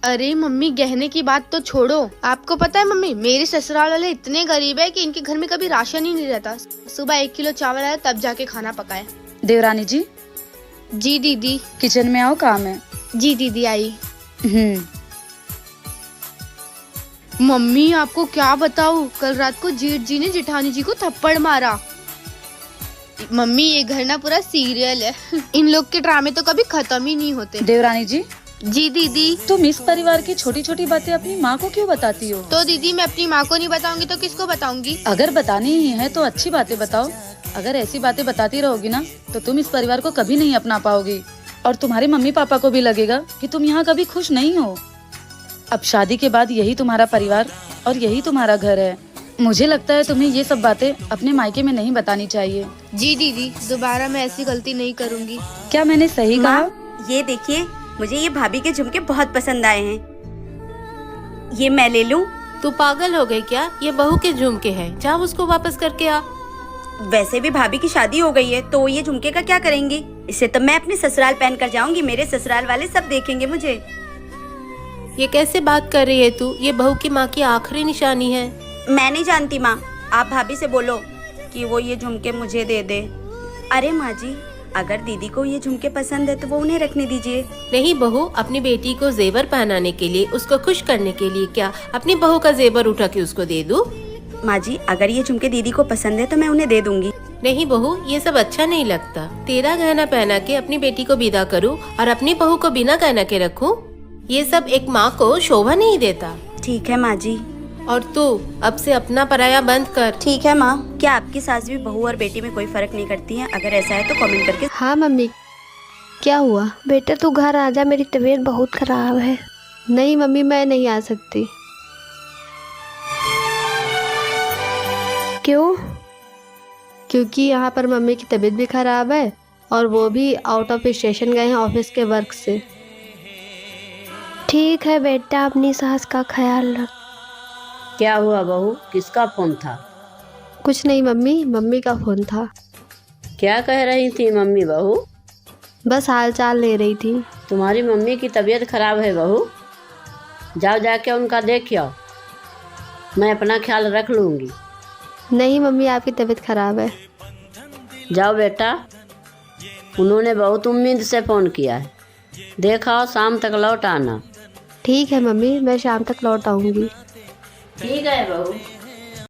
अरे मम्मी, गहने की बात तो छोड़ो। आपको पता है मम्मी, मेरे ससुराल वाले इतने गरीब है कि इनके घर में कभी राशन ही नहीं रहता। सुबह 1 किलो चावल आया तब जाके खाना पकाए। देवरानी जी। जी दीदी। किचन में आओ, काम है। जी दीदी आई। मम्मी आपको क्या बताऊँ, कल रात को जेठ जी ने जेठानी जी को थप्पड़ मारा। मम्मी ये घर ना पूरा सीरियल है। इन लोग के ड्रामे तो कभी खत्म ही नहीं होते। देवरानी जी। जी दीदी। तुम इस परिवार की छोटी छोटी बातें अपनी माँ को क्यों बताती हो? तो दीदी मैं अपनी माँ को नहीं बताऊंगी तो किसको बताऊंगी? अगर बतानी ही है तो अच्छी बातें बताओ। अगर ऐसी बातें बताती रहोगी ना तो तुम इस परिवार को कभी नहीं अपना पाओगी, और तुम्हारे मम्मी पापा को भी लगेगा कि तुम यहाँ कभी खुश नहीं हो। अब शादी के बाद यही तुम्हारा परिवार और यही तुम्हारा घर है। मुझे लगता है तुम्हें ये सब बातें अपने मायके में नहीं बतानी चाहिए। जी दीदी, दोबारा मैं ऐसी गलती नहीं करूँगी। क्या मैंने सही कहा? ये देखिए, मुझे ये भाभी के झुमके बहुत पसंद आए हैं। ये मैं ले लूं? तू पागल हो गई क्या? ये बहू के झुमके हैं, जा उसको वापस करके आ। वैसे भी भाभी की शादी हो गई है तो ये झुमके का क्या करेंगी? इसे तो मैं अपने ससुराल पहन कर जाऊंगी, मेरे ससुराल वाले सब देखेंगे मुझे। ये कैसे बात कर रही है तू? ये बहू की माँ की आखिरी निशानी है। मैं नहीं जानती माँ, आप भाभी से बोलो कि वो ये झुमके मुझे दे दे। अरे माँ जी, अगर दीदी को ये झुमके पसंद है तो वो उन्हें रखने दीजिए। नहीं बहू, अपनी बेटी को जेवर पहनाने के लिए, उसको खुश करने के लिए क्या अपनी बहू का जेवर उठा के उसको दे दूं? माँ जी, अगर ये झुमके दीदी को पसंद है तो मैं उन्हें दे दूंगी। नहीं बहू, ये सब अच्छा नहीं लगता। तेरा गहना पहना के अपनी बेटी को विदा करूँ और अपनी बहू को बिना गहना के रखूँ, ये सब एक माँ को शोभा नहीं देता। ठीक है माँ जी। और तू अब से अपना पराया बंद कर। ठीक है माँ। क्या आपकी सास भी बहू और बेटी में कोई फर्क नहीं करती है? अगर ऐसा है तो कमेंट करके। हाँ मम्मी। क्या हुआ? बेटा तू घर आ जा, मेरी तबीयत बहुत खराब है। नहीं मम्मी, मैं नहीं आ सकती। क्यों? क्योंकि यहाँ पर मम्मी की तबीयत भी खराब है और वो भी आउट ऑफ स्टेशन गए हैं ऑफिस के वर्क से। ठीक है बेटा, अपनी सास का ख्याल रख। क्या हुआ बहू, किसका फोन था? कुछ नहीं मम्मी, मम्मी का फोन था। क्या कह रही थी मम्मी बहू? बस हाल चाल ले रही थी। तुम्हारी मम्मी की तबीयत खराब है बहू, जाओ जाके उनका देखियो, मैं अपना ख्याल रख लूँगी। नहीं मम्मी, आपकी तबीयत खराब है। जाओ बेटा, उन्होंने बहुत उम्मीद से फ़ोन किया है, देखा शाम तक लौट आना। ठीक है मम्मी, मैं शाम तक लौट आऊँगी। ठीक है बहू।